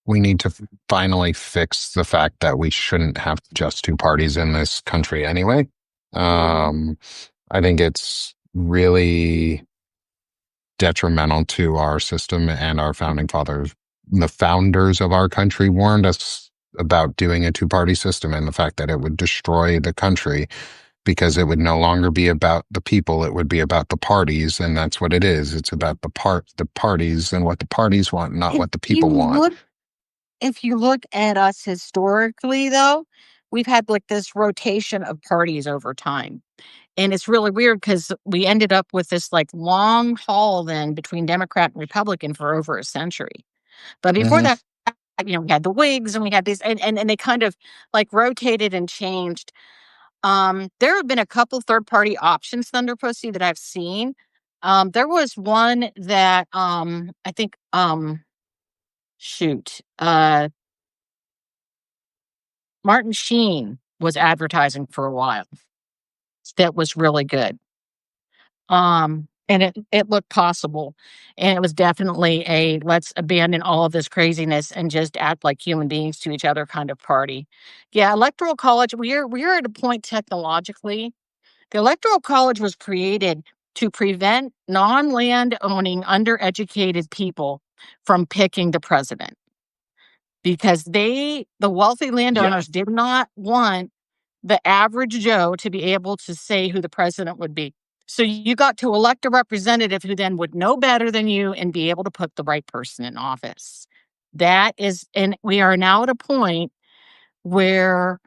we need to finally fix the fact that we shouldn't have just two parties in this country anyway. Um, I think it's really detrimental to our system, and our founding fathers, the founders of our country, warned us about doing a two-party system and the fact that it would destroy the country because it would no longer be about the people, it would be about the parties, and that's what it is. It's about the parties and what the parties want, not If what the you people want. look if you look at us historically, though, we've had like this rotation of parties over time. And it's really weird because we ended up with this like long haul then between Democrat and Republican for over a century. But before Hmm. that, we had the Whigs and we had these, and they kind of like rotated and changed. There have been a couple third party options, Thunder Pussy, that I've seen. There was one that I think shoot, Martin Sheen was advertising for a while. That was really good. And it looked possible, and it was definitely a let's abandon all of this craziness and just act like human beings to each other kind of party. Yeah, electoral college. We're at a point technologically. The electoral college was created to prevent non-land owning undereducated people from picking the president because the wealthy Yeah. landowners did not want the average Joe to be able to say who the president would be. So you got to elect a representative who then would know better than you and be able to put the right person in office. That is, and we are now at a point where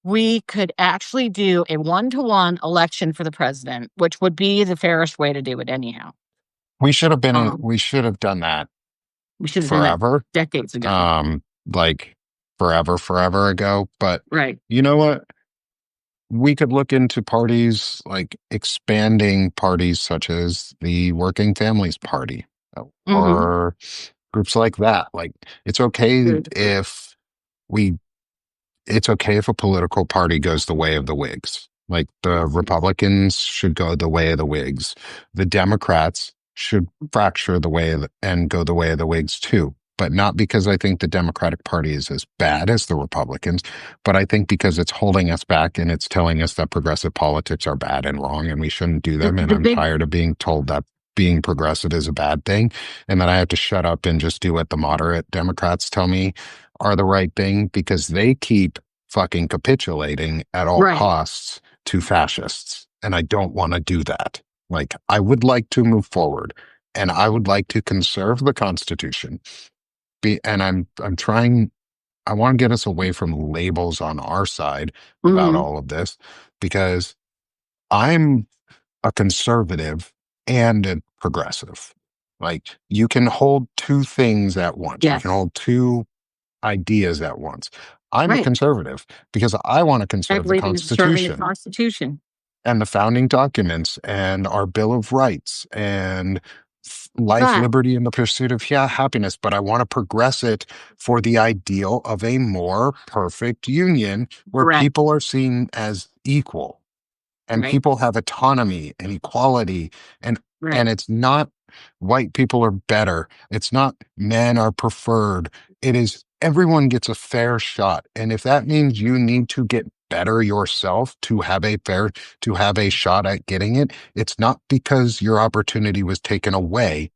we could actually do a 1-to-1 election for the president, which would be the fairest way to do it anyhow. Um, We should have done that we should have done that forever. decades ago. Like forever ago. But Right. you know what? We could look into parties like expanding parties such as the Working Families Party Mhm. or groups like that. Like it's okay Good. if we it's okay if a political party goes the way of the Whigs. Like the Republicans should go the way of the Whigs. The Democrats should fracture the way of and go the way of the Whigs too. But not because I think the Democratic Party is as bad as the Republicans, but I think because it's holding us back and it's telling us that progressive politics are bad and wrong and we shouldn't do The them. And the I'm big tired of being told that being progressive is a bad thing and that I have to shut up and just do what the moderate Democrats tell me are the right thing because they keep fucking capitulating at all right. costs to fascists. And I don't want to do that. Like, I would like to move forward and I would like to conserve the Constitution. And I'm trying, I want to get us away from labels on our side about Mhm. all of this because I'm a conservative and a progressive. Like, you can hold two things at once. You can Yes. hold two ideas at once. I'm a Right. conservative because I want to I conserve the believe in serving the Constitution Constitution. and the founding documents and our Bill of Rights and life, But liberty, and the pursuit of happiness. But I want to progress it for the ideal of a more perfect union where correct. people are seen as equal and Right. people have autonomy and equality and Right. it's not white people are better, it's not men are preferred, it is everyone gets a fair shot, and if that means you need to get better yourself to have a shot at getting it, it's not because your opportunity was taken away,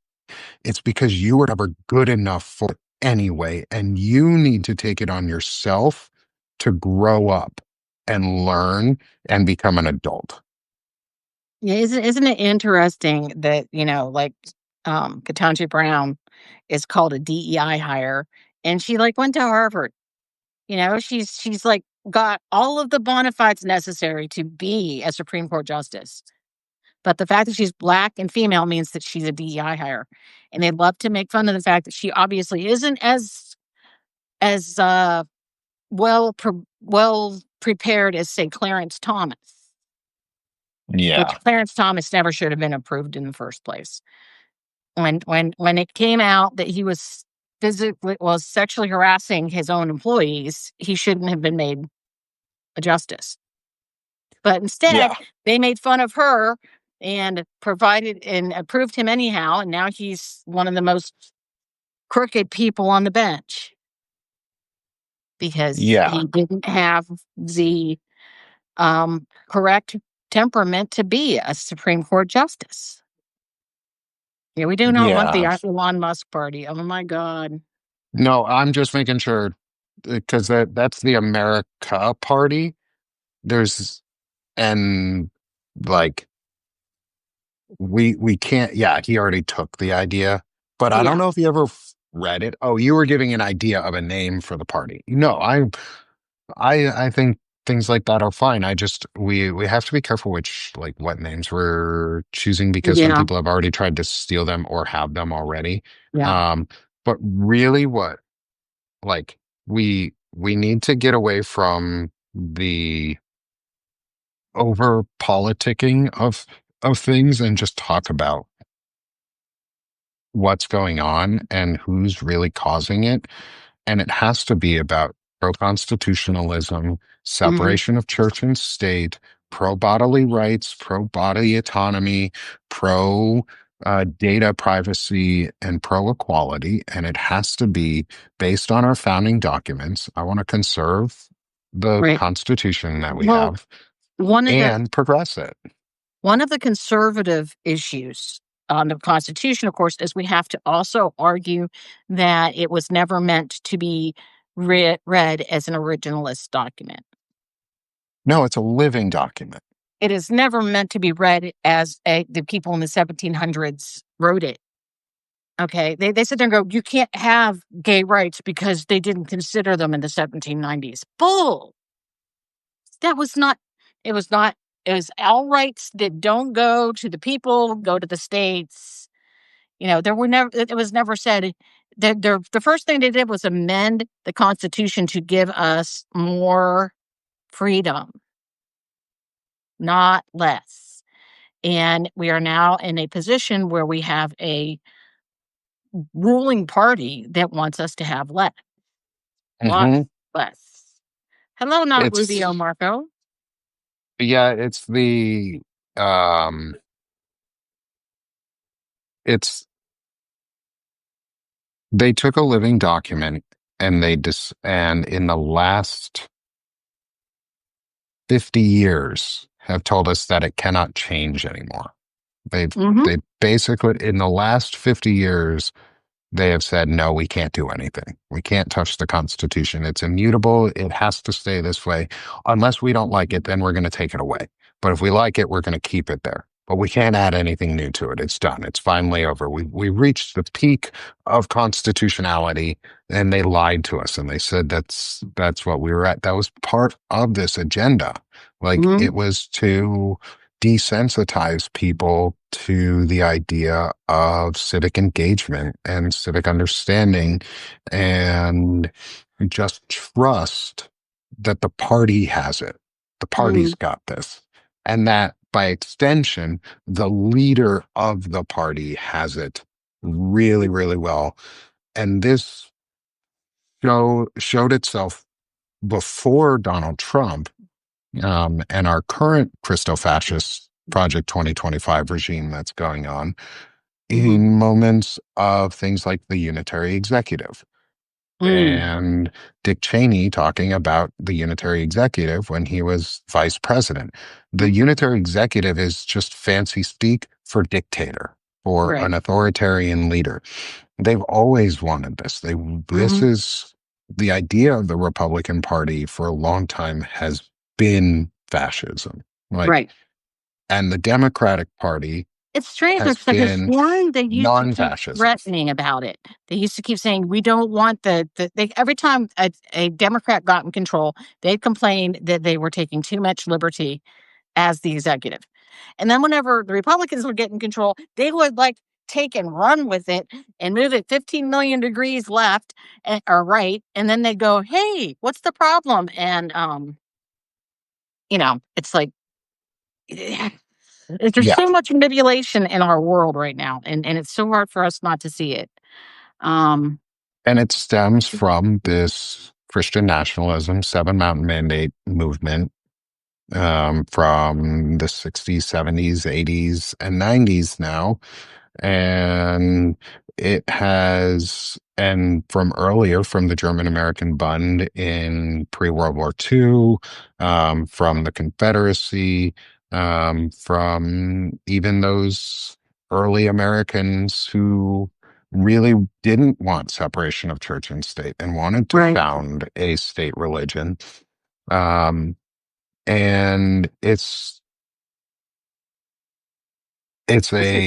it's because you were never good enough for it anyway and you need to take it on yourself to grow up and learn and become an adult. Yeah, isn't it interesting that, like, Ketanji Brown is called a DEI hire, and she, like, went to Harvard, she's, like, got all of the bona fides necessary to be a Supreme Court justice, but the fact that she's Black and female means that she's a DEI hire, and they love to make fun of the fact that she obviously isn't as well prepared as, say, Clarence Thomas, which Yeah. Clarence Thomas never should have been approved in the first place. When it came out that he was sexually harassing his own employees, he shouldn't have been made a justice. But instead, Yeah. they made fun of her and provided and approved him anyhow, and now he's one of the most crooked people on the bench because Yeah. he didn't have the correct temperament to be a Supreme Court justice. Yeah, we do not want the Yeah. Elon Musk party. Oh my god. No, I'm just making sure because that's the America Party. There's and like we can't. Yeah, he already took the idea, but I don't Yeah. know if he ever read it. Oh, you were giving an idea of a name for the party. No, I think things like that are fine. I just we have to be careful which like what names we're choosing because some Yeah. people have already tried to steal them or have them already. Yeah. Um, but really, what Like we need to get away from the over politicking of things and just talk about what's going on and who's really causing it. And it has to be about pro constitutionalism, Hmm. separation of church and state, pro bodily rights, pro body autonomy, pro data privacy, and pro equality. And it has to be based on our founding documents. I want to conserve the Right. Constitution that we Well, have one of the and progress it. one of the conservative issues on the Constitution, of course, is we have to also argue that it was never meant to be read as an originalist document. No, it's a living document. It is never meant to be read as the people in the 1700s wrote it. Okay, they sit there and go, you can't have gay rights because they didn't consider them in the 1790s. Bull. That was not. It was not. It was all rights that don't go to the people, go to the states. There were never. It was never said that the first thing they did was amend the Constitution to give us more freedom, not less. And we are now in a position where we have a ruling party that wants us to have less, lots Hmm. less. Hello, not Rubio It's Marco. yeah, um it's they took a living document and and in the last 50 years have told us that it cannot change anymore. They've Hmm. they basically in the last 50 years they have said, no, we can't do anything. We can't touch the Constitution. It's immutable. It has to stay this way. Unless we don't like it, then we're going to take it away. But if we like it, we're going to keep it there. But we can't add anything new to it. It's done. It's finally over. We reached the peak of constitutionality, and they lied to us, and they said that's what we were at. That was part of this agenda. Like Hmm. it was to desensitize people to the idea of civic engagement and civic understanding and just trust that the party has it. The Hmm. party's got this. And that by extension, the leader of the party has it really, really well. And this showed itself before Donald Trump and our current Christo-fascist Project 2025 regime that's going on Hmm. in moments of things like the unitary executive Mm. and Dick Cheney talking about the unitary executive when he was vice president. The unitary executive is just fancy speak for dictator, for Right. an authoritarian leader. They've always wanted this. This Hmm. is the idea of the Republican Party for a long time has been fascism. Like, Right. and the Democratic Party It's strange has because been one, they used to keep non-fascism. threatening about it. They used to keep saying, "We don't want every time a Democrat got in control, they complained that they were taking too much liberty as the executive. And then whenever the Republicans would get in control, they would like take and run with it and move it 15 million degrees left or right. And then they go, "Hey, what's the problem?" And, it's like, there's Yeah. so much manipulation in our world right now, and it's so hard for us not to see it. Um, And it stems from this Christian nationalism, Seven Mountain Mandate movement from the 60s, 70s, 80s, and 90s now. And it has, and from earlier, from the German American Bund in pre World War II, from the Confederacy, from even those early Americans who really didn't want separation of church and state and wanted to right. found a state religion. Um, and it's This is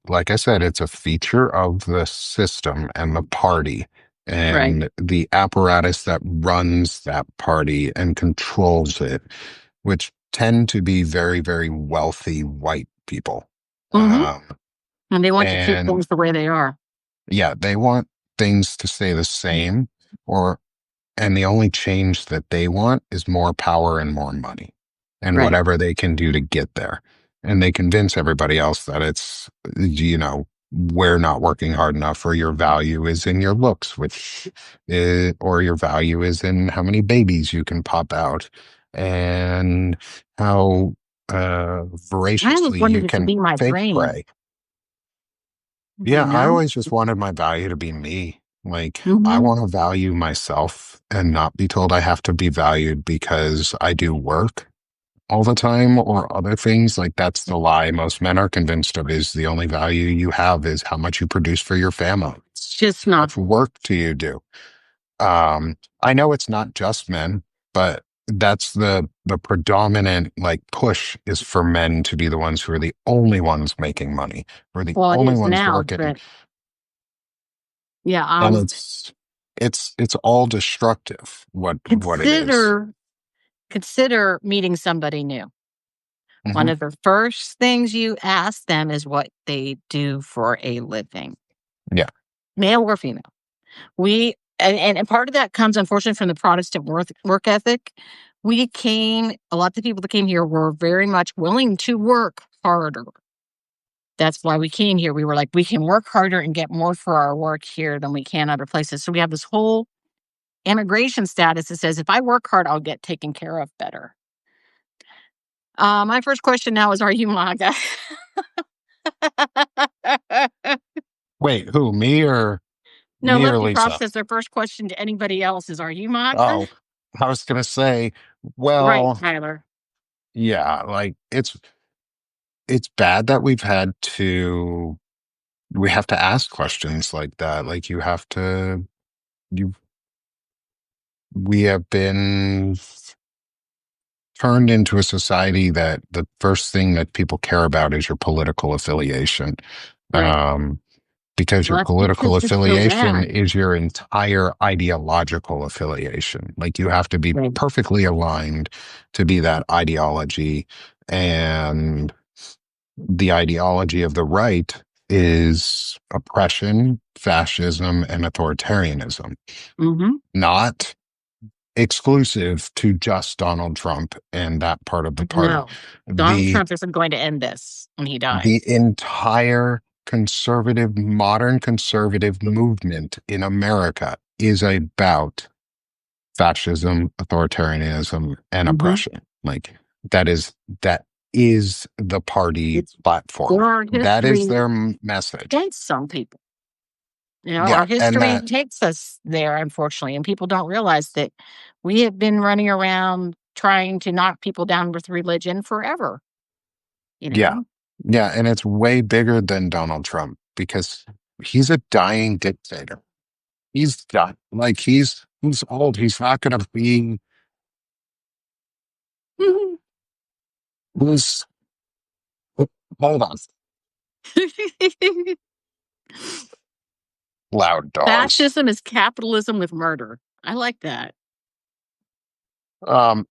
like I said, it's a feature of the system and the party right. and the apparatus that runs that party and controls it, which tend to be very, very wealthy white people. Hmm. Um, And they want to keep and things the way they are. yeah, they want things to stay the same. or and the only change that they want is more power and more money and Right. whatever they can do to get there. And they convince everybody else that it's, we're not working hard enough, or your value is in your looks, or your value is in how many babies you can pop out and how I always voraciously wanted you it to can be my fake brain, prey. you Yeah, I know? always just wanted my value to be me. Like, I Mhm. want to value myself and not be told I have to be valued because I do work all the time or other things. Like, that's the lie most men are convinced of, is the only value you have is how much you produce for your family. It's just How not. much work do you do? I know it's not just men, but that's the predominant like push, is for men to be the ones who are the only ones making money, or the Well, it only is ones now, working. but yeah, And it's all destructive, what it is. consider consider meeting somebody new. One Hmm. of the first things you ask them is what they do for a living, Yeah. male or female. We and part of that comes, unfortunately, from the Protestant work ethic. A lot of the people that came here were very much willing to work harder. That's why we came here. We were like, we can work harder and get more for our work here than we can other places. So we have this whole immigration status that says if I work hard, I'll get taken care of better. My first question now is, are you MAGA? Wait, who, me or No, Lefty Prop Lisa? says their first question to anybody else is, are you MAGA? Oh, I was gonna say, Right, well, Tyler. yeah, like it's bad that we have to ask questions like that. Like, you we have been turned into a society that the first thing that people care about is your political affiliation. Right. Um, because Well, your that's political because it's so affiliation bad. is your entire ideological affiliation. Like, you have to be Right. perfectly aligned to be that ideology. And the ideology of the right is oppression, fascism, and authoritarianism, Mhm. not exclusive to just Donald Trump and that part of the party. No. Donald The Trump isn't going to end this when he the dies. entire modern conservative movement in America is about fascism, authoritarianism, and Mhm. oppression. Like, that is the party It's platform. for our That is history their message. against some people. Yeah, Our and history takes us there, unfortunately, and people don't realize that we have been running around trying to knock people down with religion forever, you yeah, know? yeah, and it's way bigger than Donald Trump, because he's a dying dictator. He's done. Like, he's old. He's not going to be. He's hold on. Loud dogs. Fascism is capitalism with murder. I like that.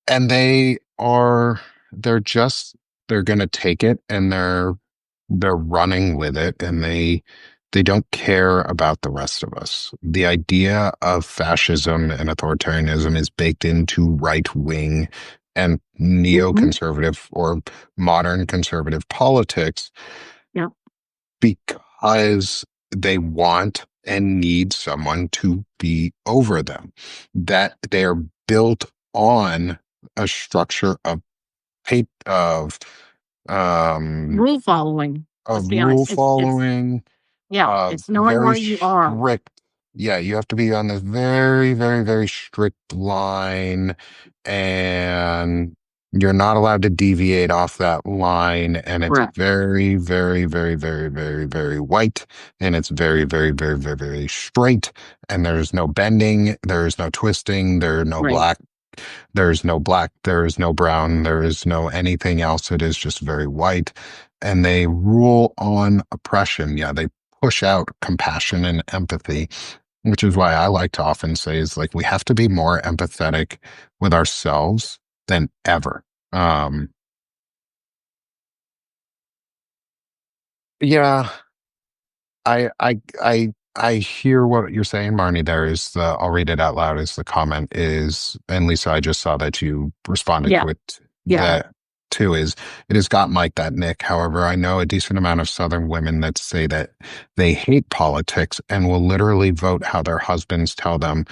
And they're gonna take it, and they're running with it, and they don't care about the rest of us. The idea of fascism and authoritarianism is baked into right wing and Mhm. neoconservative or modern conservative politics, Yep. because they want and need someone to be over them. That they are built on a structure um Rule following. Let's of be rule honest. It's following, yeah, of it's knowing very where you are. strict. Yeah, you have to be on this very, very, very strict line, and you're not allowed to deviate off that line. And it's Correct. very, very, very, very, very, very white, and it's very, very, very, very, very straight. And there's no bending, there is no twisting, Right. there is no brown, there is no anything else. It is just very white. And they rule on oppression. Yeah, they push out compassion and empathy, which is why I like to often say, is like, we have to be more empathetic with ourselves than ever. Um, yeah, I I hear what you're saying, Marnie. There is I'll read it out loud as the comment is, and Lisa, I just saw that you responded Yeah, to it. yeah. That too is, it has gotten like that, Nick. However, I know a decent amount of Southern women that say that they hate politics and will literally vote how their husbands tell them,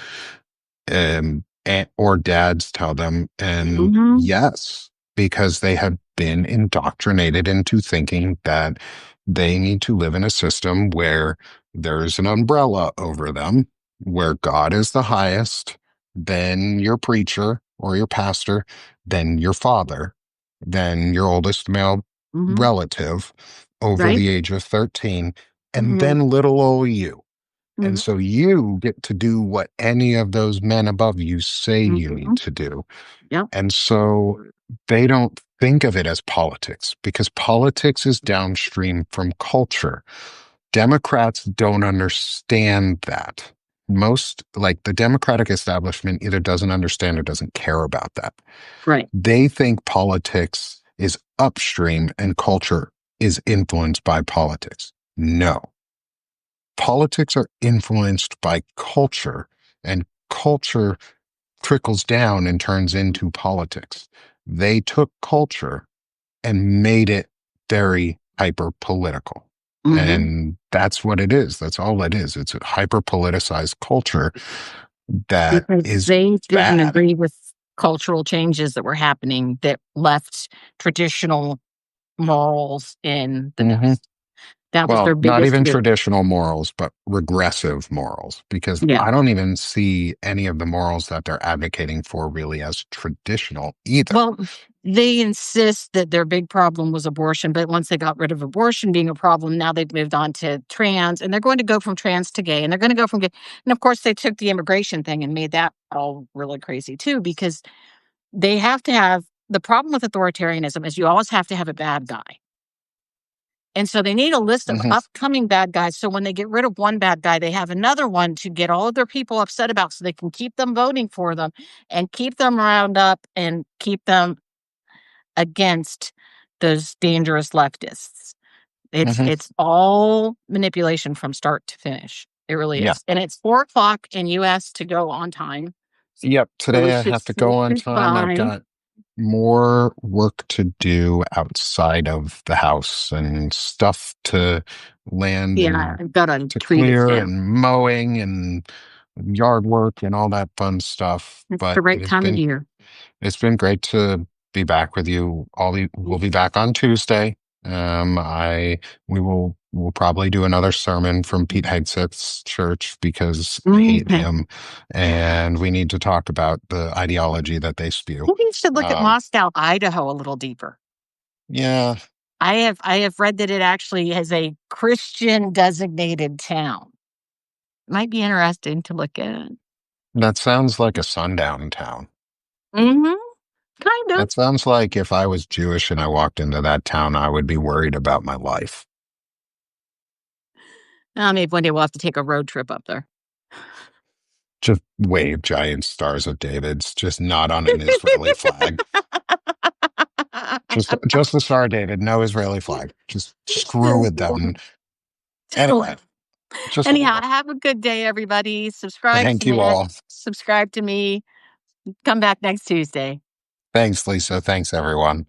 or dads tell them. And Hmm. yes, because they have been indoctrinated into thinking that they need to live in a system where there's an umbrella over them, where God is the highest, then your preacher or your pastor, then your father, then your oldest male Hmm. relative over Right. the age of 13, and Hmm. then little old you. And Hmm. so you get to do what any of those men above you say you Hmm. need to do. Yep. And so they don't think of it as politics because politics is downstream from culture. Democrats don't understand that. Most, like the Democratic establishment, either doesn't understand or doesn't care about that. Right. They think politics is upstream and culture is influenced by politics. No, politics are influenced by culture, and culture trickles down and turns into politics. They took culture and made it very hyper political. Hmm. And that's what it is. That's all it is. It's a hyper politicized culture that Because is they didn't bad. agree with cultural changes that were happening that left traditional morals in the hmm dust. That was Well, their not biggest even issue. traditional morals, but regressive morals, because Yeah. I don't even see any of the morals that they're advocating for really as traditional either. Well, they insist that their big problem was abortion, but once they got rid of abortion being a problem, now they've moved on to trans, and they're going to go from trans to gay, and they're going to go from gay. And of course, they took the immigration thing and made that all really crazy too, because they have to have the problem with authoritarianism is you always have to have a bad guy. And so they need a list of hmm upcoming bad guys. So when they get rid of one bad guy, they have another one to get all of their people upset about so they can keep them voting for them and keep them round up and keep them against those dangerous leftists. hmm It's all manipulation from start to finish. It really Yeah. is. And it's 4 o'clock in US to go on time. Yep. So we Today I should have to go say on time. I've goodbye. got more work to do outside of the house and stuff to land Yeah, and I've got to to treat it clear down. and mowing and yard work and all that fun stuff. It's the But right time of year. it's been great to be back with you. Ollie, we'll be back on Tuesday. I we'll probably do another sermon from Pete Hegseth's church because I hate Okay. him, and we need to talk about the ideology that they spew. Maybe you should look at Um, Moscow, Idaho a little deeper. yeah, I have read that it actually has a Christian designated town. Might be interesting to look at. that sounds like a sundown town. Mhm. Kind of. That sounds like if I was Jewish and I walked into that town, I would be worried about my life. Maybe one day we'll have to take a road trip up there. Just wave giant stars of David's, just not on an Israeli flag. Just the Star of David, no Israeli flag. Just screw with them. Anyway, just a Anyhow, little. have a good day, everybody. Subscribe to Thank you Nick. all. Subscribe to me. Come back next Tuesday. Thanks, Lisa. Thanks, everyone.